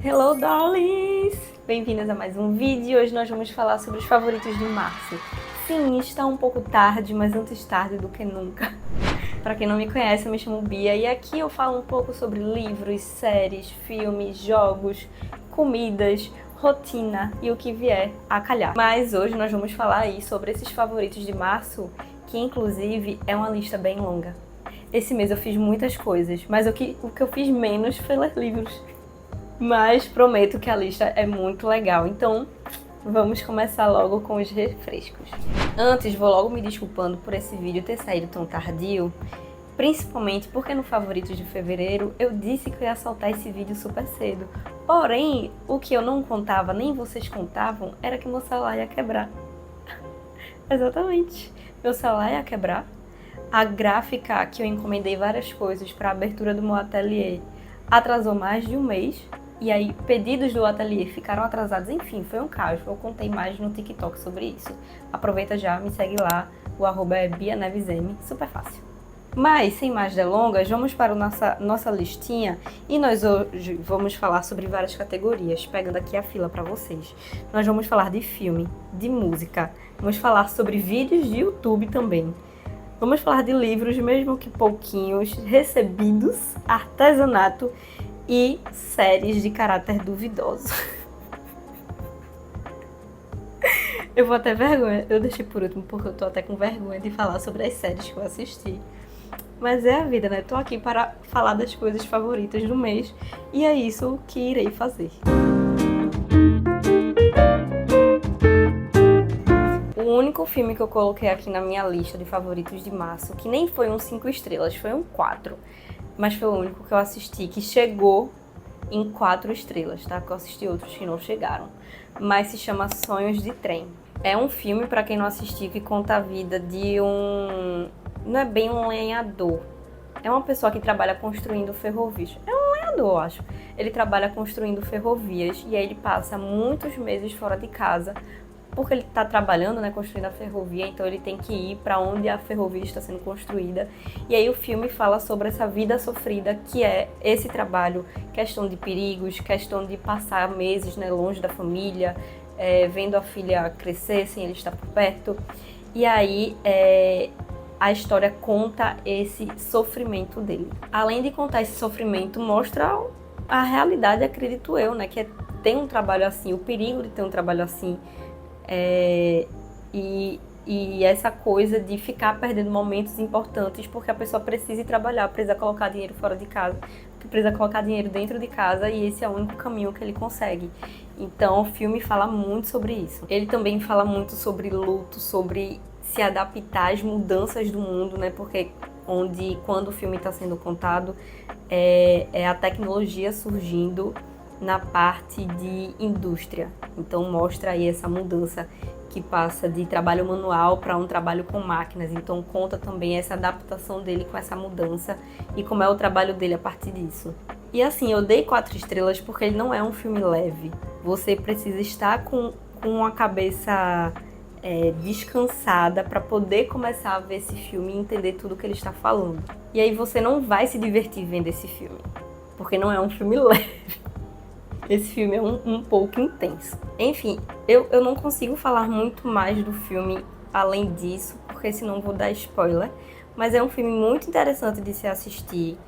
Hello, darlings! Bem-vindas a mais um vídeo. Hoje nós vamos falar sobre os favoritos de março. Sim, está um pouco tarde, mas antes tarde do que nunca. Para quem não me conhece, eu me chamo Bia e aqui eu falo um pouco sobre livros, séries, filmes, jogos, comidas, rotina e o que vier a calhar. Mas hoje nós vamos falar aí sobre esses favoritos de março, que inclusive é uma lista bem longa. Esse mês eu fiz muitas coisas, mas o que eu fiz menos foi ler livros. Mas prometo que a lista é muito legal, então vamos começar logo com os refrescos. Antes, vou logo me desculpando por esse vídeo ter saído tão tardio, principalmente porque no Favoritos de Fevereiro eu disse que eu ia soltar esse vídeo super cedo. Porém, o que eu não contava, nem vocês contavam, era que meu celular ia quebrar. Exatamente, meu celular ia quebrar. A gráfica que eu encomendei várias coisas para a abertura do meu ateliê atrasou mais de um mês. E aí, pedidos do ateliê ficaram atrasados. Enfim, foi um caos. Eu contei mais no TikTok sobre isso. Aproveita já, me segue lá. O arroba é BiaNevesM. Super fácil. Mas, sem mais delongas, vamos para a nossa listinha. E nós hoje vamos falar sobre várias categorias, pegando aqui a fila para vocês. Nós vamos falar de filme, de música. Vamos falar sobre vídeos de YouTube também. Vamos falar de livros, mesmo que pouquinhos, recebidos, artesanato e séries de caráter duvidoso. Eu vou até vergonha, eu deixei por último porque eu tô até com vergonha de falar sobre as séries que eu assisti. Mas é a vida, né? Tô aqui para falar das coisas favoritas do mês e é isso que irei fazer. O único filme que eu coloquei aqui na minha lista de favoritos de março, que nem foi um 5 estrelas, foi um 4. Mas foi o único que eu assisti que chegou em 4 estrelas, tá? Que eu assisti outros que não chegaram. Mas se chama Sonhos de Trem. É um filme, pra quem não assistiu, que conta a vida de um... Não é bem um lenhador. É uma pessoa que trabalha construindo ferrovias. É um lenhador, eu acho. Ele trabalha construindo ferrovias e aí ele passa muitos meses fora de casa porque ele está trabalhando, né, construindo a ferrovia, então ele tem que ir para onde a ferrovia está sendo construída. E aí o filme fala sobre essa vida sofrida que é esse trabalho, questão de perigos, questão de passar meses, né, longe da família, vendo a filha crescer sem ele estar por perto. E aí a história conta esse sofrimento dele. Além de contar esse sofrimento, mostra a realidade, acredito eu, né, que é ter um trabalho assim, o perigo de ter um trabalho assim. E essa coisa de ficar perdendo momentos importantes porque a pessoa precisa ir trabalhar, precisa colocar dinheiro fora de casa, precisa colocar dinheiro dentro de casa e esse é o único caminho que ele consegue. Então o filme fala muito sobre isso. Ele também fala muito sobre luto, sobre se adaptar às mudanças do mundo, né? Porque quando o filme está sendo contado, é a tecnologia surgindo na parte de indústria. Então mostra aí essa mudança que passa de trabalho manual para um trabalho com máquinas. Então conta também essa adaptação dele com essa mudança e como é o trabalho dele a partir disso. E assim, eu dei 4 estrelas porque ele não é um filme leve. Você precisa estar com a cabeça descansada para poder começar a ver esse filme e entender tudo que ele está falando. E aí você não vai se divertir vendo esse filme, porque não é um filme leve. Esse filme é um pouco intenso. Enfim, eu não consigo falar muito mais do filme além disso, porque senão vou dar spoiler. Mas é um filme muito interessante de se assistir.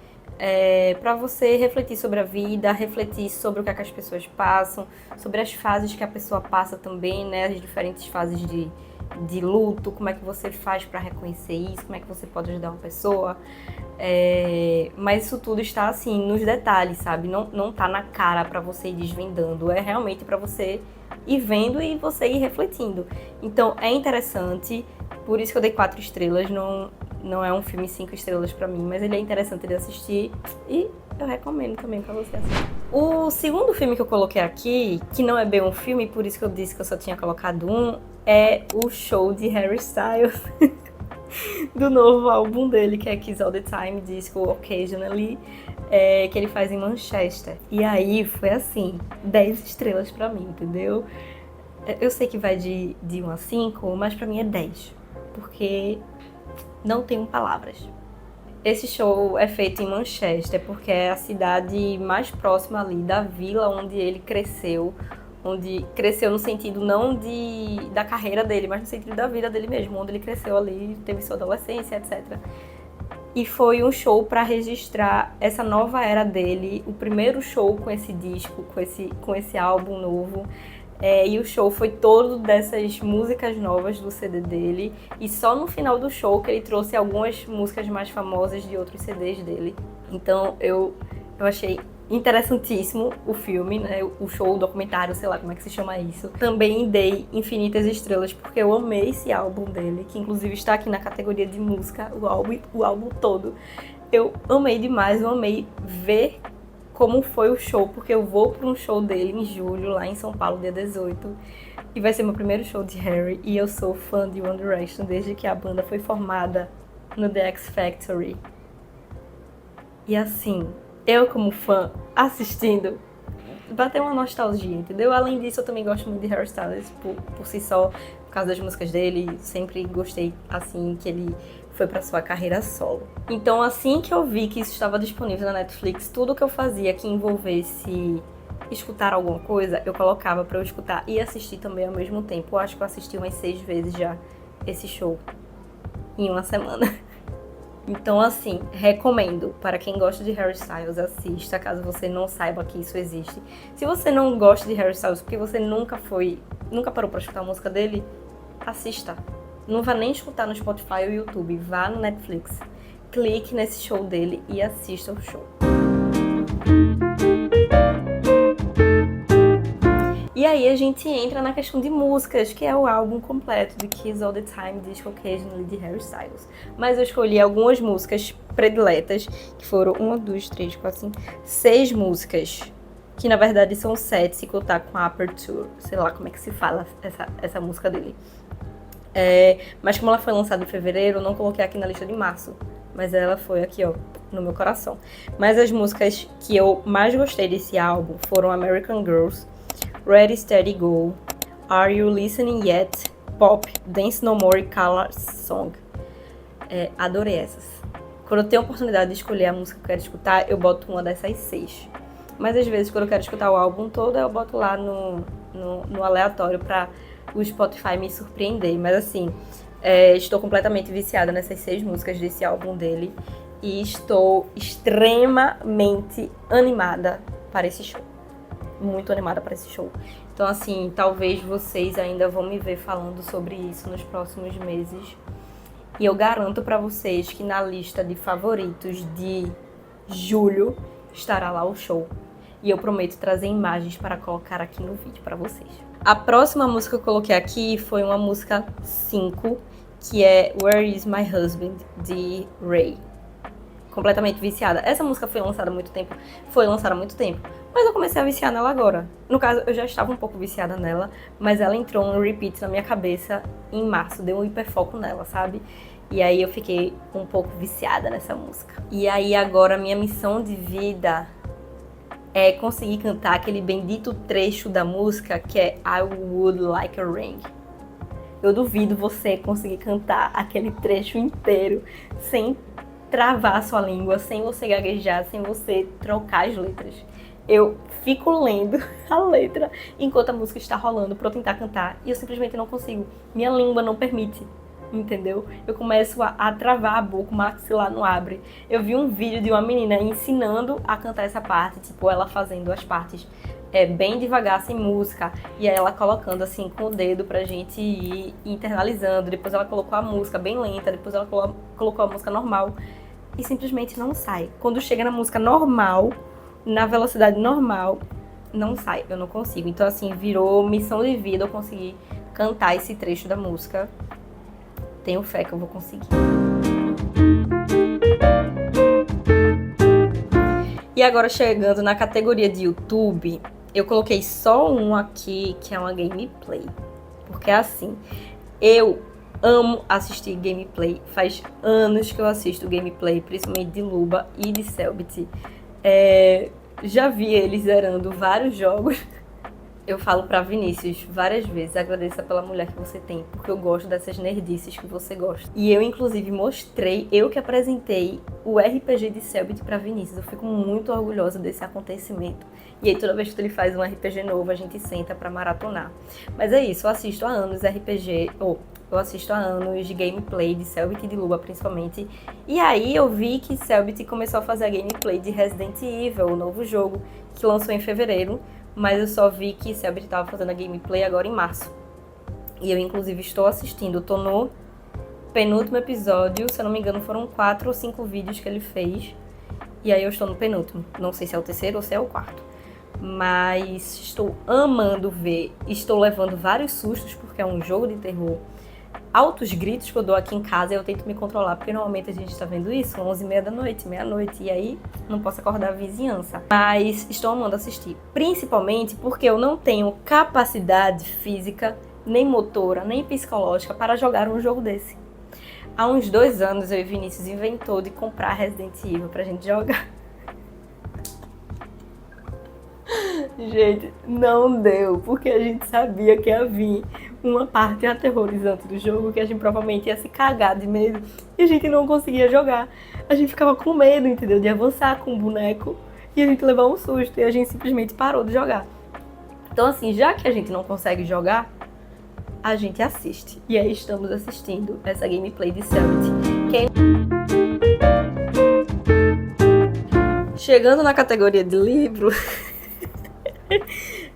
Para você refletir sobre a vida, refletir sobre o que as pessoas passam, sobre as fases que a pessoa passa também, né? As diferentes fases de luto, como é que você faz para reconhecer isso, como é que você pode ajudar uma pessoa. Mas isso tudo está assim nos detalhes, sabe? Não tá na cara para você ir desvendando, é realmente para você ir vendo e você ir refletindo. Então é interessante, por isso que eu dei 4 estrelas, não é um filme 5 estrelas para mim, mas ele é interessante de assistir e eu recomendo também para você assistir. O segundo filme que eu coloquei aqui, que não é bem um filme, por isso que eu disse que eu só tinha colocado um, é o show de Harry Styles. Do novo álbum dele, que é Kiss All The Time, Disco Occasionally, que ele faz em Manchester. E aí foi assim, 10 estrelas pra mim, entendeu? Eu sei que vai de 1 a 5, mas pra mim é 10, porque não tenho palavras. Esse show é feito em Manchester, porque é a cidade mais próxima ali da vila onde ele cresceu, onde cresceu no sentido não da carreira dele, mas no sentido da vida dele mesmo, onde ele cresceu ali, teve sua adolescência, etc. E foi um show para registrar essa nova era dele, o primeiro show com esse disco, com esse álbum novo. E o show foi todo dessas músicas novas do CD dele. E só no final do show que ele trouxe algumas músicas mais famosas de outros CDs dele. Então eu achei interessantíssimo o filme, né? O show, o documentário, sei lá como é que se chama isso. Também dei infinitas estrelas porque eu amei esse álbum dele, que inclusive está aqui na categoria de música, o álbum todo. Eu amei demais, eu amei ver como foi o show, porque eu vou para um show dele em julho, lá em São Paulo, dia 18. E vai ser meu primeiro show de Harry, e eu sou fã de One Direction desde que a banda foi formada no The X Factor. E assim, eu como fã, assistindo, bateu uma nostalgia, entendeu? Além disso, eu também gosto muito de Harry Styles por si só, por causa das músicas dele. Sempre gostei, assim, que ele foi pra sua carreira solo. Então, assim que eu vi que isso estava disponível na Netflix, tudo que eu fazia que envolvesse escutar alguma coisa, eu colocava pra eu escutar e assistir também ao mesmo tempo. Eu acho que eu assisti umas 6 vezes já esse show em uma semana. Então, assim, recomendo para quem gosta de Harry Styles, assista, caso você não saiba que isso existe. Se você não gosta de Harry Styles porque você nunca parou para escutar a música dele, assista. Não vá nem escutar no Spotify ou YouTube, vá no Netflix, clique nesse show dele e assista o show. E aí a gente entra na questão de músicas, que é o álbum completo de Kiss All The Time, Disco Occasionally, de Harry Styles. Mas eu escolhi algumas músicas prediletas, que foram 1, 2, 3, 4, 5, 6 músicas, que na verdade são 7, se contar com a Aperture, sei lá como é que se fala essa música dele. Mas como ela foi lançada em fevereiro, eu não coloquei aqui na lista de março, mas ela foi aqui, ó, no meu coração. Mas as músicas que eu mais gostei desse álbum foram American Girls, Ready, Steady, Go, Are You Listening Yet, Pop, Dance No More e Color Song. Adorei essas. Quando eu tenho a oportunidade de escolher a música que eu quero escutar, eu boto uma dessas 6. Mas às vezes, quando eu quero escutar o álbum todo, eu boto lá no aleatório pra o Spotify me surpreender. Mas assim, estou completamente viciada nessas 6 músicas desse álbum dele. E estou extremamente animada para esse show. Muito animada para esse show. Então assim, talvez vocês ainda vão me ver falando sobre isso nos próximos meses. E eu garanto para vocês que na lista de favoritos de julho estará lá o show. E eu prometo trazer imagens para colocar aqui no vídeo para vocês. A próxima música que eu coloquei aqui foi uma música 5, que é Where Is My Husband, de Ray. Completamente viciada. Essa música foi lançada há muito tempo, mas eu comecei a viciar nela agora. No caso, eu já estava um pouco viciada nela, mas ela entrou no repeat na minha cabeça em março, deu um hiperfoco nela, sabe? E aí eu fiquei um pouco viciada nessa música. E aí agora minha missão de vida é conseguir cantar aquele bendito trecho da música que é I Would Like a Ring. Eu duvido você conseguir cantar aquele trecho inteiro sem travar a sua língua, sem você gaguejar, sem você trocar as letras. Eu fico lendo a letra enquanto a música está rolando pra eu tentar cantar e eu simplesmente não consigo. Minha língua não permite, entendeu? Eu começo a travar a boca, o maxilar não abre. Eu vi um vídeo de uma menina ensinando a cantar essa parte, tipo, ela fazendo as partes bem devagar, sem música, e aí ela colocando assim com o dedo pra gente ir internalizando. Depois ela colocou a música bem lenta, depois ela colocou a música normal e simplesmente não sai. Quando chega na música normal, na velocidade normal, não sai, eu não consigo. Então assim, virou missão de vida eu conseguir cantar esse trecho da música. Tenho fé que eu vou conseguir. E agora chegando na categoria de YouTube, eu coloquei só um aqui, que é uma gameplay. Porque assim, eu amo assistir gameplay. Faz anos que eu assisto gameplay, principalmente de Luba e de Cellbit. Já vi eles zerando vários jogos. Eu falo pra Vinícius várias vezes, agradeça pela mulher que você tem, porque eu gosto dessas nerdices que você gosta. E eu, inclusive, mostrei, eu que apresentei o RPG de Cellbit pra Vinícius. Eu fico muito orgulhosa desse acontecimento. E aí, toda vez que ele faz um RPG novo, a gente senta pra maratonar. Mas é isso, eu assisto há anos RPG, eu assisto há anos de gameplay de Cellbit e de Lua, principalmente. E aí eu vi que Cellbit começou a fazer a gameplay de Resident Evil, o novo jogo, que lançou em fevereiro. Mas eu só vi que Cellbit estava fazendo a gameplay agora em março. E eu, inclusive, estou assistindo. Eu tô no penúltimo episódio. Se eu não me engano, foram 4 ou 5 vídeos que ele fez. E aí eu estou no penúltimo. Não sei se é o terceiro ou se é o quarto. Mas estou amando ver. Estou levando vários sustos, porque é um jogo de terror. Altos gritos que eu dou aqui em casa, eu tento me controlar, porque normalmente a gente tá vendo isso 11h30 da noite, meia-noite, e aí não posso acordar a vizinhança. Mas estou amando assistir, principalmente porque eu não tenho capacidade física, nem motora, nem psicológica para jogar um jogo desse. Há uns 2 anos eu e Vinícius inventou de comprar Resident Evil pra gente jogar. Gente, não deu, porque a gente sabia que ia vir uma parte aterrorizante do jogo, que a gente provavelmente ia se cagar de medo, e a gente não conseguia jogar. A gente ficava com medo, entendeu? De avançar com o boneco e a gente levar um susto, e a gente simplesmente parou de jogar. Então assim, já que a gente não consegue jogar, a gente assiste. E aí estamos assistindo essa gameplay de Cellbit. Chegando na categoria de livro...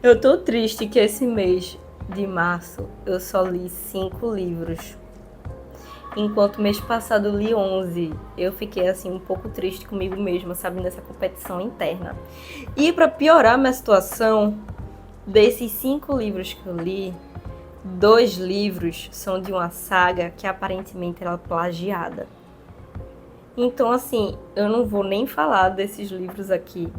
Eu tô triste que esse mês de março eu só li 5 livros. Enquanto mês passado eu li 11. Eu fiquei assim um pouco triste comigo mesma, sabe, nessa competição interna. E pra piorar minha situação, desses 5 livros que eu li, 2 livros são de uma saga que aparentemente era plagiada. Então, assim, eu não vou nem falar desses livros aqui.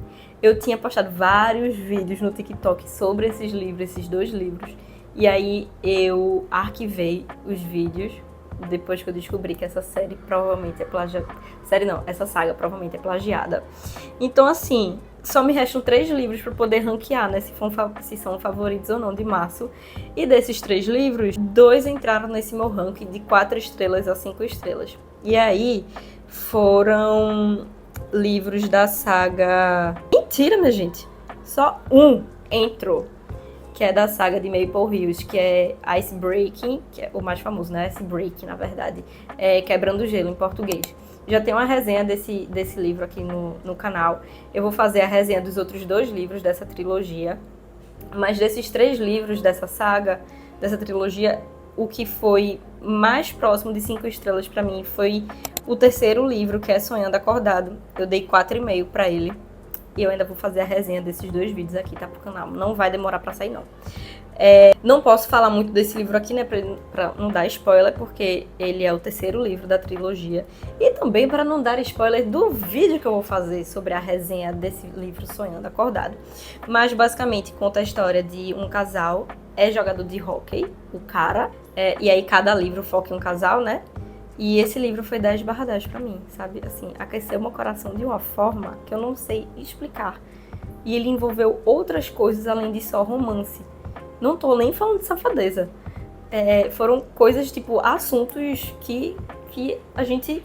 Eu tinha postado vários vídeos no TikTok sobre esses livros, esses 2 livros. E aí eu arquivei os vídeos depois que eu descobri que essa série provavelmente é plagiada. Série não, essa saga provavelmente é plagiada. Então, assim, só me restam 3 livros para poder ranquear, né? Se são favoritos ou não de março. E desses 3 livros, 2 entraram nesse meu ranking de 4 estrelas a 5 estrelas. E aí foram livros da saga... Mentira, minha gente! Só um entrou, que é da saga de Maple Hills, que é Icebreaking, que é o mais famoso, né? Icebreaking, na verdade. É Quebrando o Gelo, em português. Já tem uma resenha desse livro aqui no canal. Eu vou fazer a resenha dos outros 2 livros dessa trilogia. Mas desses 3 livros dessa saga, dessa trilogia, o que foi mais próximo de 5 estrelas pra mim foi o terceiro livro, que é Sonhando Acordado. Eu dei 4,5 pra ele. E eu ainda vou fazer a resenha desses 2 vídeos aqui, tá, pro canal. Não vai demorar pra sair, não. Não posso falar muito desse livro aqui, né, pra não dar spoiler, porque ele é o terceiro livro da trilogia. E também para não dar spoiler do vídeo que eu vou fazer sobre a resenha desse livro Sonhando Acordado. Mas, basicamente, conta a história de um casal, é jogador de hóquei, o cara, e aí cada livro foca em um casal, né? E esse livro foi 10/10 pra mim, sabe? Assim, aqueceu meu coração de uma forma que eu não sei explicar. E ele envolveu outras coisas além de só romance. Não tô nem falando de safadeza. Foram coisas, tipo, assuntos que a gente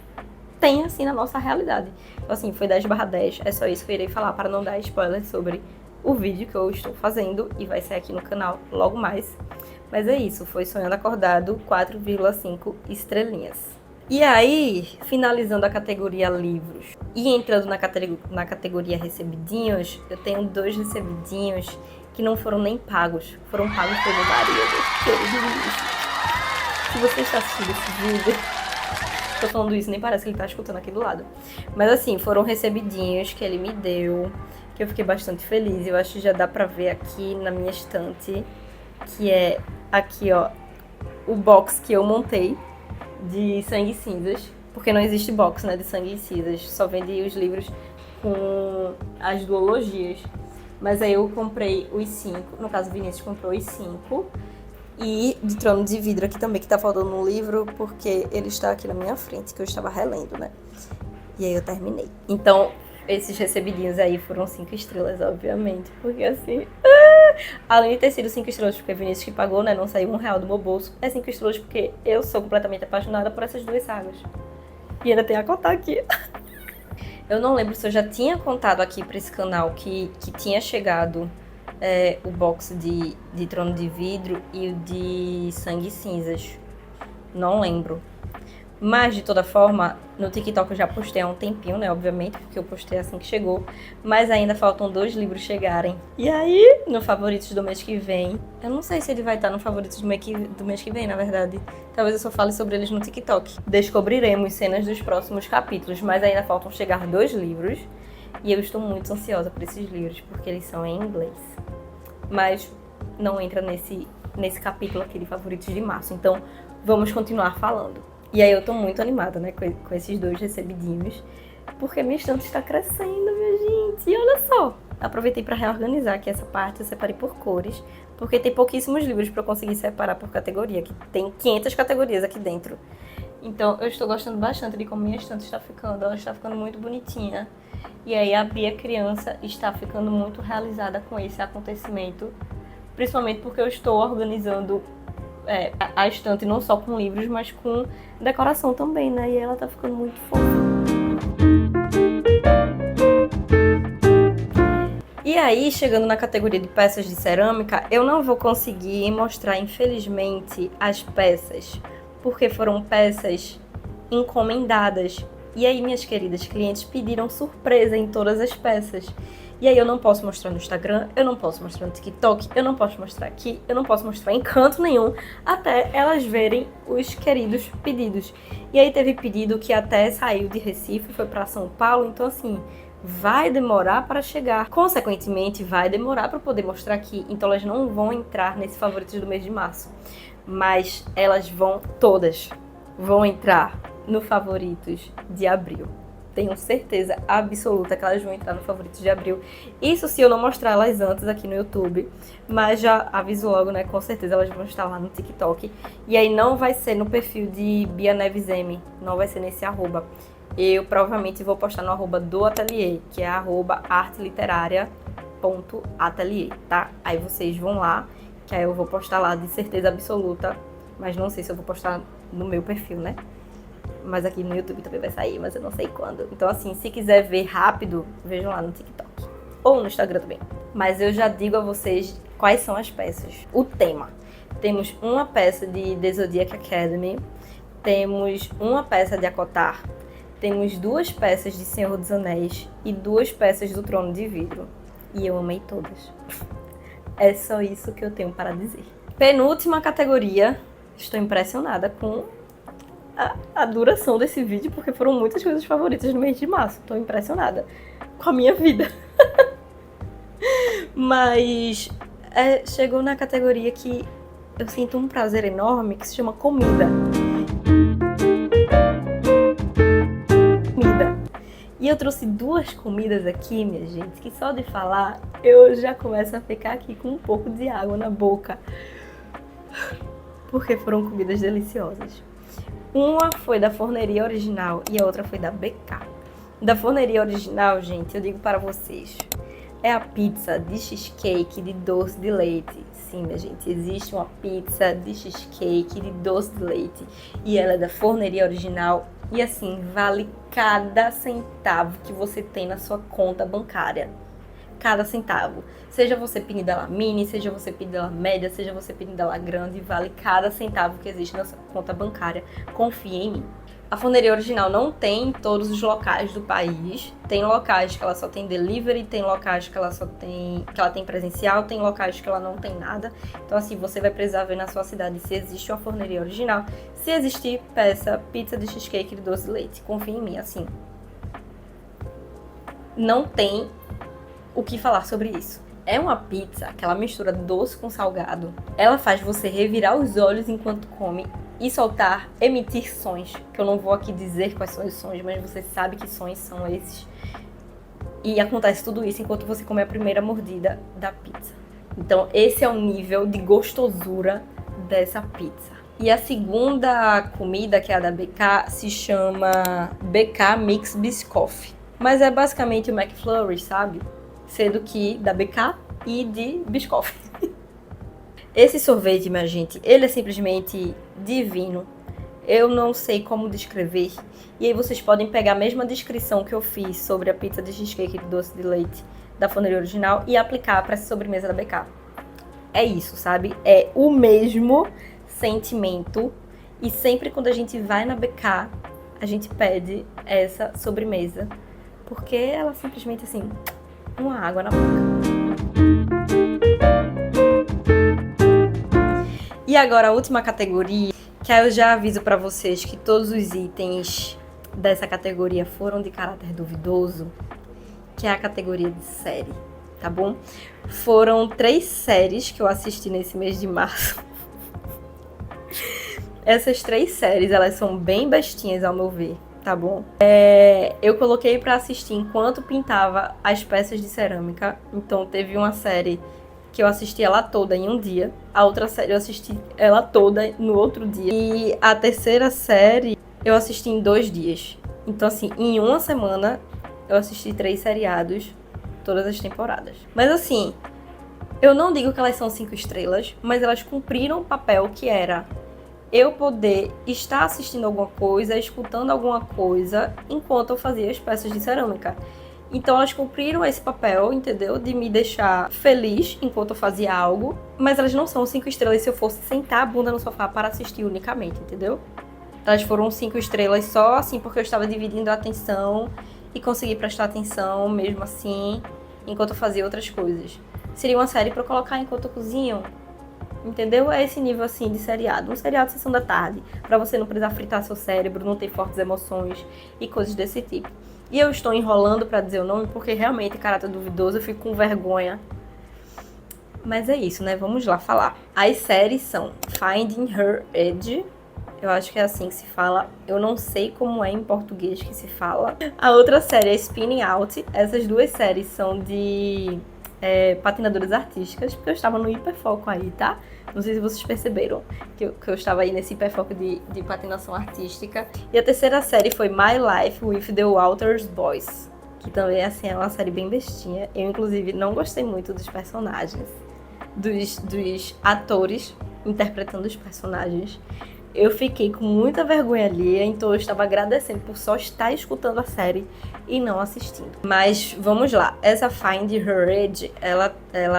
tem, assim, na nossa realidade. Então, assim, foi 10/10. É só isso que eu irei falar para não dar spoiler sobre o vídeo que eu estou fazendo. E vai sair aqui no canal logo mais. Mas é isso, foi Sonhando Acordado, 4,5 estrelinhas. E aí, finalizando a categoria livros e entrando na categoria recebidinhos, eu tenho 2 recebidinhos que não foram nem pagos, foram pagos pelo marido, querido. Se você está assistindo esse vídeo, tô falando isso, nem parece que ele tá escutando aqui do lado. Mas assim, foram recebidinhos que ele me deu, que eu fiquei bastante feliz. Eu acho que já dá pra ver aqui na minha estante, que é aqui, ó, o box que eu montei de Sangue e Cinzas, porque não existe box, né, de Sangue e Cinzas, só vende os livros com as duologias. Mas aí eu comprei os 5, no caso o Vinícius comprou os 5, e de Trono de Vidro aqui também, que tá faltando no livro, porque ele está aqui na minha frente, que eu estava relendo, né, e aí eu terminei. Então, esses recebidinhos aí foram 5 estrelas, obviamente, porque assim... Além de ter sido 5 estrelas porque Vinícius que pagou, né? Não saiu R$1 do meu bolso. É 5 estrelas porque eu sou completamente apaixonada por essas 2 sagas. E ainda tem a contar aqui. Eu não lembro se eu já tinha contado aqui pra esse canal que tinha chegado o box de Trono de Vidro e o de Sangue e Cinzas. Não lembro. Mas, de toda forma, no TikTok eu já postei há um tempinho, né? Obviamente, porque eu postei assim que chegou. Mas ainda faltam 2 livros chegarem. E aí, no Favoritos do mês que vem... Eu não sei se ele vai estar no Favoritos do mês que vem, na verdade. Talvez eu só fale sobre eles no TikTok. Descobriremos cenas dos próximos capítulos. Mas ainda faltam chegar 2 livros. E eu estou muito ansiosa por esses livros, porque eles são em inglês. Mas não entra nesse capítulo aqui de Favoritos de março. Então, vamos continuar falando. E aí eu tô muito animada, né, com esses 2 recebidinhos, porque minha estante está crescendo, minha gente. E olha só, aproveitei para reorganizar aqui essa parte, eu separei por cores, porque tem pouquíssimos livros para eu conseguir separar por categoria, que tem 500 categorias aqui dentro. Então eu estou gostando bastante de como minha estante está ficando, ela está ficando muito bonitinha. E aí a Bia criança está ficando muito realizada com esse acontecimento, principalmente porque eu estou organizando a estante não só com livros, mas com decoração também, né? E ela tá ficando muito fofa. E aí, chegando na categoria de peças de cerâmica, eu não vou conseguir mostrar, infelizmente, as peças, porque foram peças encomendadas. E aí, minhas queridas clientes pediram surpresa em todas as peças. E aí eu não posso mostrar no Instagram, eu não posso mostrar no TikTok, eu não posso mostrar aqui, eu não posso mostrar em canto nenhum, até elas verem os queridos pedidos. E aí teve pedido que até saiu de Recife, foi para São Paulo, então assim, vai demorar para chegar. Consequentemente, vai demorar para poder mostrar aqui, então elas não vão entrar nesse Favoritos do mês de março. Mas elas todas vão entrar no Favoritos de abril. Tenho certeza absoluta que elas vão entrar no Favoritos de abril. Isso se eu não mostrar elas antes aqui no YouTube. Mas já aviso logo, né? Com certeza elas vão estar lá no TikTok. E aí não vai ser no perfil de Bia Neves M. Não vai ser nesse arroba. Eu provavelmente vou postar no arroba do ateliê, que é arroba arteliteraria.ateliê, tá? Aí vocês vão lá, que aí eu vou postar lá de certeza absoluta. Mas não sei se eu vou postar no meu perfil, né? Mas aqui no YouTube também vai sair, mas eu não sei quando. Então assim, se quiser ver rápido, vejam lá no TikTok. Ou no Instagram também. Mas eu já digo a vocês quais são as peças. O tema. Temos uma peça de The Zodiac Academy. Temos uma peça de Acotar. Temos 2 peças de Senhor dos Anéis. E 2 peças do Trono de Vidro. E eu amei todas. É só isso que eu tenho para dizer. Penúltima categoria. Estou impressionada com a duração desse vídeo, porque foram muitas coisas favoritas no mês de março. Tô impressionada com a minha vida. Mas chegou na categoria que eu sinto um prazer enorme, que se chama comida. E eu trouxe 2 comidas aqui, minha gente, que só de falar eu já começo a ficar aqui com um pouco de água na boca. Porque foram comidas deliciosas. Uma foi da Forneria Original e a outra foi da BK. Da Forneria Original, gente, eu digo para vocês, é a pizza de cheesecake de doce de leite. Sim, minha gente, existe uma pizza de cheesecake de doce de leite e ela é da Forneria Original e assim, vale cada centavo que você tem na sua conta bancária. Cada centavo. Seja você pedindo ela mini, seja você pedindo ela média, seja você pedindo ela grande, vale cada centavo que existe na sua conta bancária. Confie em mim. A Forneria Original não tem em todos os locais do país. Tem locais que ela só tem delivery, tem locais que ela tem presencial, tem locais que ela não tem nada. Então assim, você vai precisar ver na sua cidade se existe uma Forneria Original. Se existir, peça pizza de cheesecake de doce de leite. Confie em mim, assim. Não tem o que falar sobre isso. É uma pizza, aquela mistura doce com salgado. Ela faz você revirar os olhos enquanto come e emitir sons, que eu não vou aqui dizer quais são os sons, mas você sabe que sons são esses. E acontece tudo isso enquanto você come a primeira mordida da pizza. Então esse é o nível de gostosura dessa pizza. E a segunda comida, que é a da BK, se chama BK Mix Biscoff. Mas é basicamente o McFlurry, sabe? Sendo que da BK e de Biscoff. Esse sorvete, minha gente, ele é simplesmente divino. Eu não sei como descrever. E aí vocês podem pegar a mesma descrição que eu fiz sobre a pizza de cheesecake de doce de leite da Forneria Original e aplicar para essa sobremesa da BK. É isso, sabe? É o mesmo sentimento. E sempre quando a gente vai na BK, a gente pede essa sobremesa. Porque ela simplesmente, assim, uma água na boca. E agora a última categoria, que aí eu já aviso pra vocês que todos os itens dessa categoria foram de caráter duvidoso, que é a categoria de série, tá bom? Foram 3 séries que eu assisti nesse mês de março. Essas 3 séries, elas são bem bestinhas ao meu ver, tá bom? Eu coloquei pra assistir enquanto pintava as peças de cerâmica. Então teve uma série que eu assisti ela toda em um dia. A outra série eu assisti ela toda no outro dia. E a terceira série eu assisti em 2 dias. Então assim, em uma semana eu assisti 3 seriados, todas as temporadas. Mas assim, eu não digo que elas são 5 estrelas, mas elas cumpriram o papel que era eu poder estar assistindo alguma coisa, escutando alguma coisa, enquanto eu fazia as peças de cerâmica. Então elas cumpriram esse papel, entendeu? De me deixar feliz enquanto eu fazia algo, mas elas não são 5 estrelas se eu fosse sentar a bunda no sofá para assistir unicamente, entendeu? Elas foram 5 estrelas só assim porque eu estava dividindo a atenção e consegui prestar atenção mesmo assim, enquanto eu fazia outras coisas. Seria uma série para eu colocar enquanto eu cozinho. Entendeu? É esse nível assim de seriado. Um seriado de sessão da tarde, pra você não precisar fritar seu cérebro, não ter fortes emoções e coisas desse tipo. E eu estou enrolando pra dizer o nome porque realmente, caráter duvidoso, eu fico com vergonha. Mas é isso, né? Vamos lá falar. As séries são Finding Her Edge. Eu acho que é assim que se fala. Eu não sei como é em português que se fala. A outra série é Spinning Out. Essas 2 séries são de patinadoras artísticas, porque eu estava no hiperfoco aí, tá? Não sei se vocês perceberam que eu estava aí nesse hiperfoco de patinação artística. E a terceira série foi My Life with the Walters Boys, que também assim, é uma série bem bestinha. Eu, inclusive, não gostei muito dos personagens, dos atores interpretando os personagens. Eu fiquei com muita vergonha alheia, então eu estava agradecendo por só estar escutando a série e não assistindo. Mas vamos lá, essa Find Her Edge, ela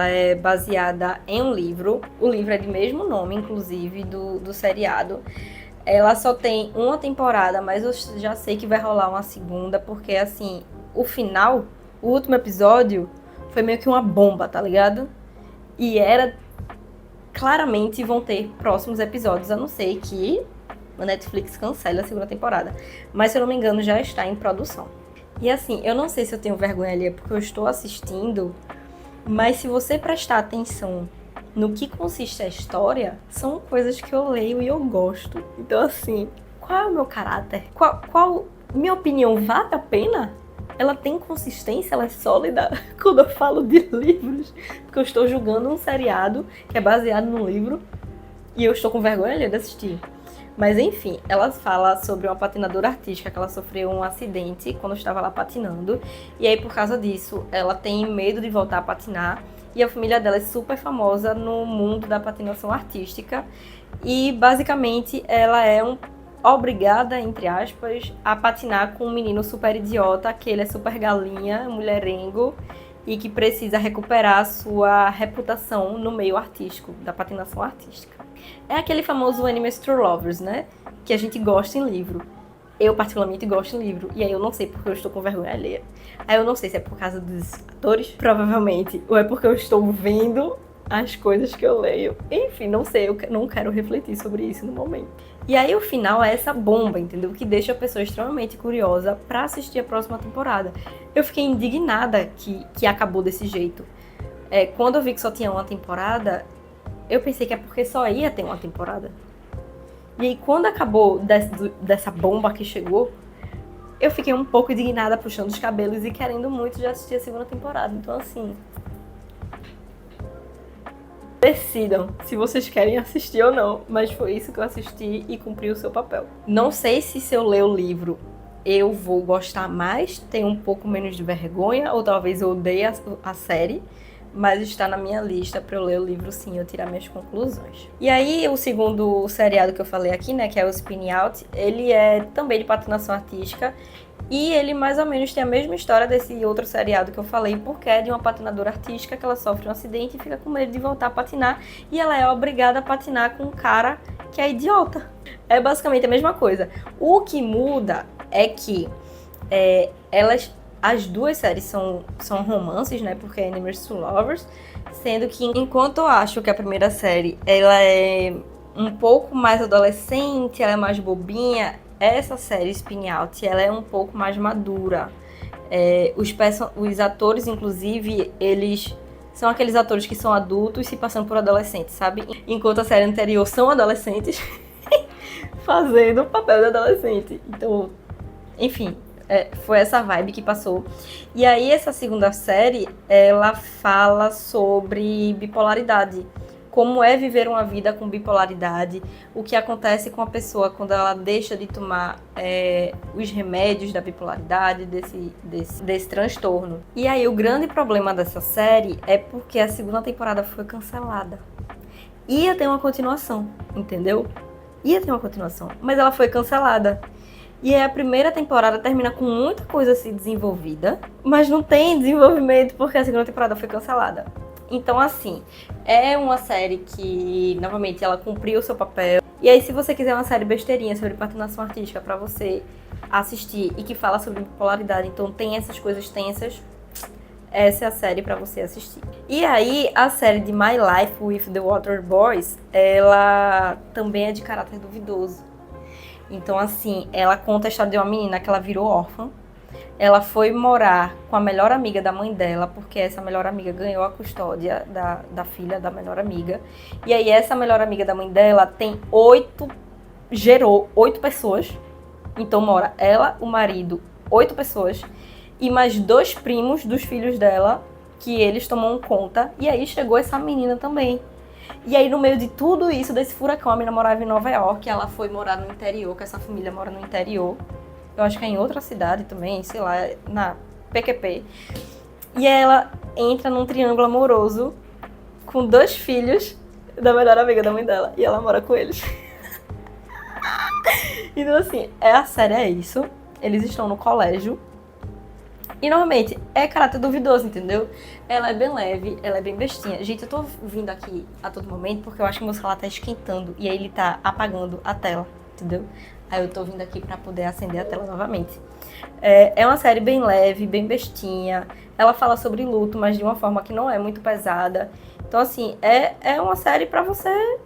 é baseada em um livro. O livro é de mesmo nome, inclusive, do seriado. Ela só tem uma temporada, mas eu já sei que vai rolar uma segunda, porque assim, o final, o último episódio, foi meio que uma bomba, tá ligado? E claramente vão ter próximos episódios, a não ser que a Netflix cancele a segunda temporada. Mas, se eu não me engano, já está em produção. E assim, eu não sei se eu tenho vergonha ali, porque eu estou assistindo, mas se você prestar atenção no que consiste a história, são coisas que eu leio e eu gosto. Então, assim, qual é o meu caráter? Qual minha opinião vale a pena? Ela tem consistência, ela é sólida quando eu falo de livros, porque eu estou julgando um seriado que é baseado num livro e eu estou com vergonha de assistir. Mas enfim, ela fala sobre uma patinadora artística que ela sofreu um acidente quando estava lá patinando, e aí por causa disso ela tem medo de voltar a patinar, e a família dela é super famosa no mundo da patinação artística, e basicamente ela é obrigada, entre aspas, a patinar com um menino super idiota, que ele é super galinha, mulherengo, e que precisa recuperar a sua reputação no meio artístico, da patinação artística. É aquele famoso Enemies to Lovers, né? Que a gente gosta em livro. Eu, particularmente, gosto em livro. E aí eu não sei porque eu estou com vergonha alheia. Aí eu não sei se é por causa dos atores, provavelmente, ou é porque eu estou vendo as coisas que eu leio. Enfim, não sei, eu não quero refletir sobre isso no momento. E aí o final é essa bomba, entendeu? Que deixa a pessoa extremamente curiosa pra assistir a próxima temporada. Eu fiquei indignada que acabou desse jeito. Quando eu vi que só tinha uma temporada, eu pensei que é porque só ia ter uma temporada. E aí quando acabou dessa bomba que chegou, eu fiquei um pouco indignada, puxando os cabelos e querendo muito já assistir a segunda temporada. Então assim, decidam se vocês querem assistir ou não, mas foi isso que eu assisti e cumpri o seu papel. Não sei se eu ler o livro eu vou gostar mais, ter um pouco menos de vergonha, ou talvez eu odeie a série, mas está na minha lista para eu ler o livro sim, eu tirar minhas conclusões. E aí, o segundo seriado que eu falei aqui, né, que é o Spin Out, ele é também de patinação artística, e ele mais ou menos tem a mesma história desse outro seriado que eu falei, porque é de uma patinadora artística que ela sofre um acidente e fica com medo de voltar a patinar, e ela é obrigada a patinar com um cara que é idiota. É basicamente a mesma coisa. O que muda é que as duas séries são romances, né, porque é Enemies to Lovers, sendo que enquanto eu acho que a primeira série ela é um pouco mais adolescente, ela é mais bobinha, essa série Spin Out, ela é um pouco mais madura. Os atores, inclusive, eles são aqueles atores que são adultos se passando por adolescentes, sabe? Enquanto a série anterior são adolescentes fazendo o papel de adolescente. Então, enfim, foi essa vibe que passou. E aí, essa segunda série, ela fala sobre bipolaridade. Como é viver uma vida com bipolaridade, o que acontece com a pessoa quando ela deixa de tomar os remédios da bipolaridade, desse transtorno. E aí o grande problema dessa série é porque a segunda temporada foi cancelada. Ia ter uma continuação, entendeu? Ia ter uma continuação, mas ela foi cancelada. E aí a primeira temporada termina com muita coisa assim desenvolvida, mas não tem desenvolvimento porque a segunda temporada foi cancelada. Então, assim, é uma série que, novamente, ela cumpriu o seu papel. E aí, se você quiser uma série besteirinha sobre patinação artística pra você assistir e que fala sobre bipolaridade, então tem essas coisas tensas, essa é a série pra você assistir. E aí, a série de My Life with the Water Boys, ela também é de caráter duvidoso. Então, assim, ela conta a história de uma menina que ela virou órfã. Ela foi morar com a melhor amiga da mãe dela, porque essa melhor amiga ganhou a custódia da filha da melhor amiga. E aí essa melhor amiga da mãe dela gerou 8 pessoas. Então mora ela, o marido, 8 pessoas. E mais 2 primos dos filhos dela, que eles tomam conta. E aí chegou essa menina também. E aí no meio de tudo isso, desse furacão, a menina morava em Nova York. Ela foi morar no interior, que essa família mora no interior. Eu acho que é em outra cidade também, sei lá, na PQP. E ela entra num triângulo amoroso com 2 filhos da melhor amiga da mãe dela. E ela mora com eles. Então, assim, a série é isso. Eles estão no colégio. E, normalmente, é caráter duvidoso, entendeu? Ela é bem leve, ela é bem bestinha. Gente, eu tô vindo aqui a todo momento porque eu acho que o meu celular tá esquentando. E aí ele tá apagando a tela, entendeu? Aí eu tô vindo aqui pra poder acender a tela novamente. É uma série bem leve, bem bestinha. Ela fala sobre luto, mas de uma forma que não é muito pesada. Então, assim, é uma série pra você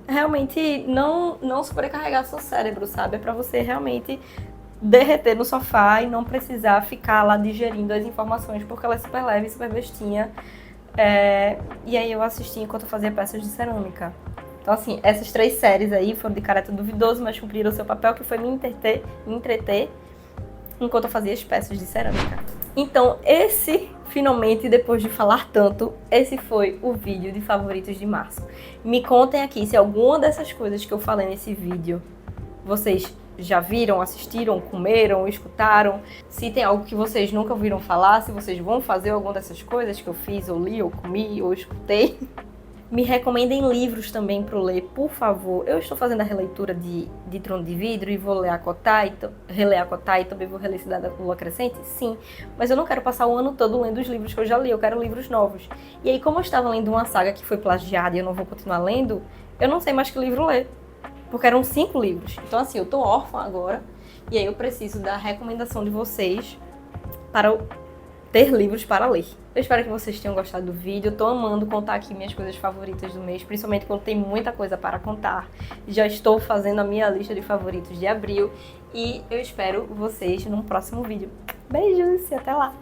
realmente não sobrecarregar seu cérebro, sabe? É pra você realmente derreter no sofá e não precisar ficar lá digerindo as informações, porque ela é super leve, super bestinha. E aí eu assisti enquanto eu fazia peças de cerâmica. Então, assim, essas 3 séries aí foram de caráter duvidoso, mas cumpriram o seu papel, que foi me entreter enquanto eu fazia as peças de cerâmica. Então, finalmente, depois de falar tanto, esse foi o vídeo de favoritos de março. Me contem aqui se alguma dessas coisas que eu falei nesse vídeo vocês já viram, assistiram, comeram, escutaram, se tem algo que vocês nunca ouviram falar, se vocês vão fazer alguma dessas coisas que eu fiz, ou li, ou comi, ou escutei. Me recomendem livros também para eu ler, por favor. Eu estou fazendo a releitura de Trono de Vidro e vou reler a Kotai e também vou reler Cidade da Lua Crescente? Sim, mas eu não quero passar o ano todo lendo os livros que eu já li, eu quero livros novos. E aí, como eu estava lendo uma saga que foi plagiada e eu não vou continuar lendo, eu não sei mais que livro ler, porque eram 5 livros. Então, assim, eu tô órfã agora e aí eu preciso da recomendação de vocês para ter livros para ler. Eu espero que vocês tenham gostado do vídeo. Eu tô amando contar aqui minhas coisas favoritas do mês, principalmente quando tem muita coisa para contar. Já estou fazendo a minha lista de favoritos de abril e eu espero vocês num próximo vídeo. Beijos e até lá!